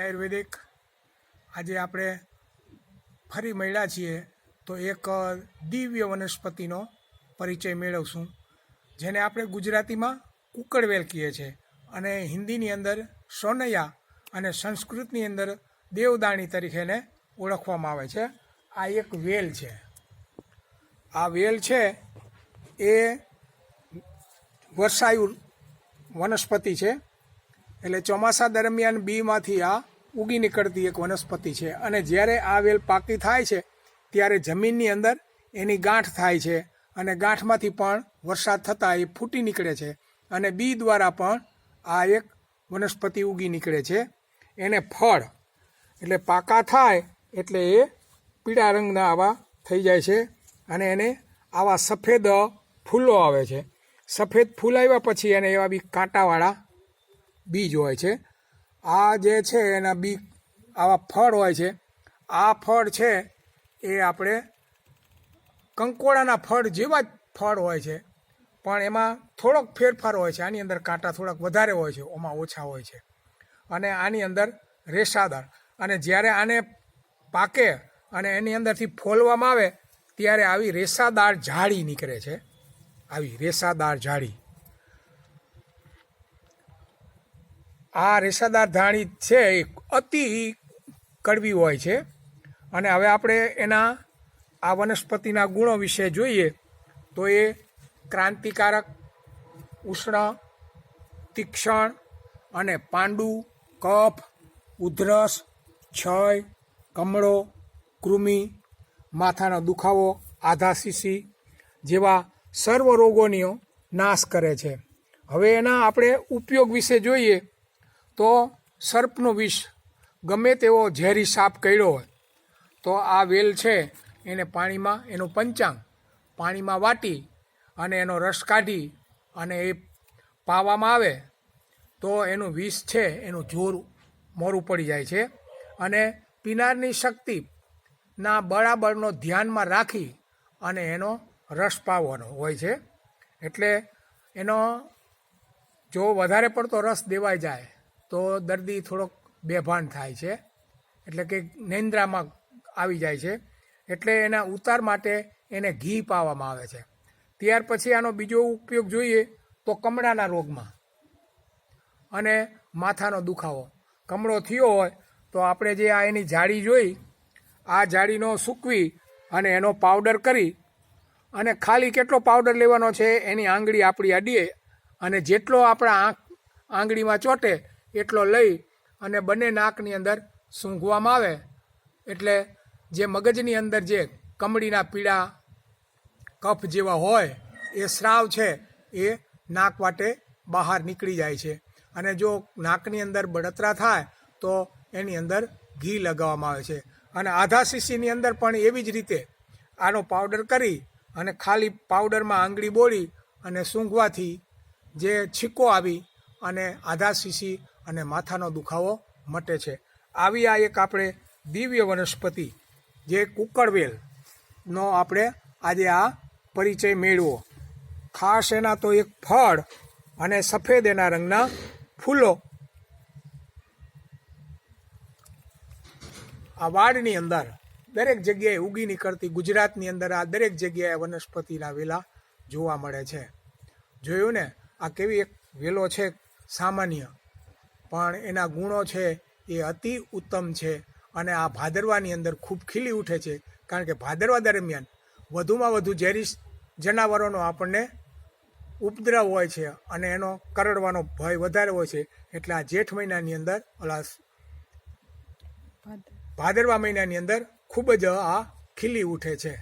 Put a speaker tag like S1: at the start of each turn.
S1: આયુર્વેદિક આજે આપણે ફરી મળ્યા છીએ તો એક દિવ્ય વનસ્પતિનો પરિચય મેળવશું, જેને આપણે ગુજરાતીમાં કુકડવેલ કહીએ છીએ અને હિન્દીની અંદર સોનૈયા અને સંસ્કૃતની અંદર દેવદાણી તરીકે એને ઓળખવામાં આવે છે. આ એક વેલ છે. આ વેલ છે એ વર્ષાયુ વનસ્પતિ છે, એટલે ચોમાસા દરમિયાન બીમાંથી આ ઉગી નીકળતી એક વનસ્પતિ છે. અને જ્યારે આ વેલ પાકી થાય છે ત્યારે જમીનની અંદર એની ગાંઠ થાય છે અને ગાંઠમાંથી પણ વરસાદ થતાં એ ફૂટી નીકળે છે અને બી દ્વારા પણ આ એક વનસ્પતિ ઉગી નીકળે છે. એને ફળ એટલે પાકા થાય એટલે એ પીળા રંગના આવા થઈ જાય છે અને એને આવા સફેદ ફૂલો આવે છે. સફેદ ફૂલ આવ્યા પછી એને એવા બી કાંટાવાળા બીજ હોય છે. આ જે છે એના બી આવા ફળ હોય છે. આ ફળ છે એ આપણે કંકોડાના ફળ જેવા જ ફળ હોય છે, પણ એમાં થોડોક ફેરફાર હોય છે. આની અંદર કાંટા થોડાક વધારે હોય છે, ઓમાં ઓછા હોય છે. અને આની અંદર રેસાદાર, અને જ્યારે આને પાકે અને એની અંદરથી ફોલવામાં આવે ત્યારે આવી રેસાદાર જાળી નીકળે છે. આવી રેસાદાર જાળી, આ રેસાદાર જાળી છે એ અતિ કડવી હોય છે. અને હવે આપણે એના આ વનસ્પતિના ગુણો વિશે જોઈએ તો એ ક્રાંતિકારક, ઉષ્ણ, તીક્ષ્ણ અને પાંડુ, કફ, ઉધરસ, ક્ષય, કમળો, કૃમિ, માથાનો દુખાવો, આધાશીશી જેવા સર્વ રોગોનો નાશ કરે છે. હવે એના આપણે ઉપયોગ વિશે જોઈએ તો સર્પનું વિષ, ગમે તેવો ઝેરી સાપ કર્યો હોય તો આ વેલ છે એને પાણીમાં, એનું પંચાંગ પાણીમાં વાટી અને એનો રસ કાઢી અને એ પાવામાં આવે તો એનું વિષ છે એનું જોર મોરું પડી જાય છે. અને પીનારની શક્તિના બરાબરનો ધ્યાનમાં રાખી અને એનો રસ પાવાનો હોય છે. એટલે એનો જો વધારે પડતો રસ દેવાઈ જાય તો દર્દી થોડોક બેભાન થાય છે, એટલે કે નિંદ્રામાં આવી જાય છે. એટલે એના ઉતાર માટે એને ઘી પાવામાં આવે છે. ત્યાર પછી આનો બીજો ઉપયોગ જોઈએ તો કમળાના રોગમાં અને માથાનો દુખાવો. કમળો થયો હોય તો આપણે જે આ એની જાળી જોઈ, આ જાળીનો સૂકવી અને એનો પાવડર કરી અને ખાલી કેટલો પાવડર લેવાનો છે એની આંગળી આપણી અડીએ અને જેટલો આપણા આંગળીમાં ચોંટે એટલો લઈ અને બંને નાકની અંદર સૂંઘવામાં આવે એટલે જે મગજની અંદર જે કમળીના પીળા કફ જેવા હોય એ સ્રાવ છે એ નાક વાટે બહાર નીકળી જાય છે. અને જો નાકની અંદર બળતરા થાય તો એની અંદર ઘી લગાવવામાં આવે છે. અને આધાશીશીની અંદર પણ એવી જ રીતે આનો પાવડર કરી અને ખાલી પાવડરમાં આંગળી બોળી અને સૂંઘવાથી જે છીકો આવી અને આધાશીશી અને માથાનો દુખાવો મટે છે. આવી આ એક આપણે દિવ્ય વનસ્પતિ જે કુકડવેલનો આપણે આજે આ પરિચય મેળવો. ખાસ એના તો એક ફળ અને સફેદ એના રંગના ફૂલો આ વાડની અંદર દરેક જગ્યાએ ઉગી નીકળતી, ગુજરાતની અંદર આ દરેક જગ્યાએ વનસ્પતિના વેલા જોવા મળે છે. જોયું ને, આ કેવી એક વેલો છે સામાન્ય, પણ એના ગુણો છે એ અતિ ઉત્તમ છે. અને આ ભાદરવાની અંદર ખૂબ ખીલી ઉઠે છે, કારણ કે ભાદરવા દરમિયાન વધુમાં વધુ ઝેરી જનાવરોનો આપણને ઉપદ્રવ હોય છે અને એનો કરડવાનો ભય વધારે હોય છે. એટલે આ જેઠ મહિનાની અંદર ભાદરવા મહિનાની અંદર ખૂબ જ આ ખીલી ઉઠે છે.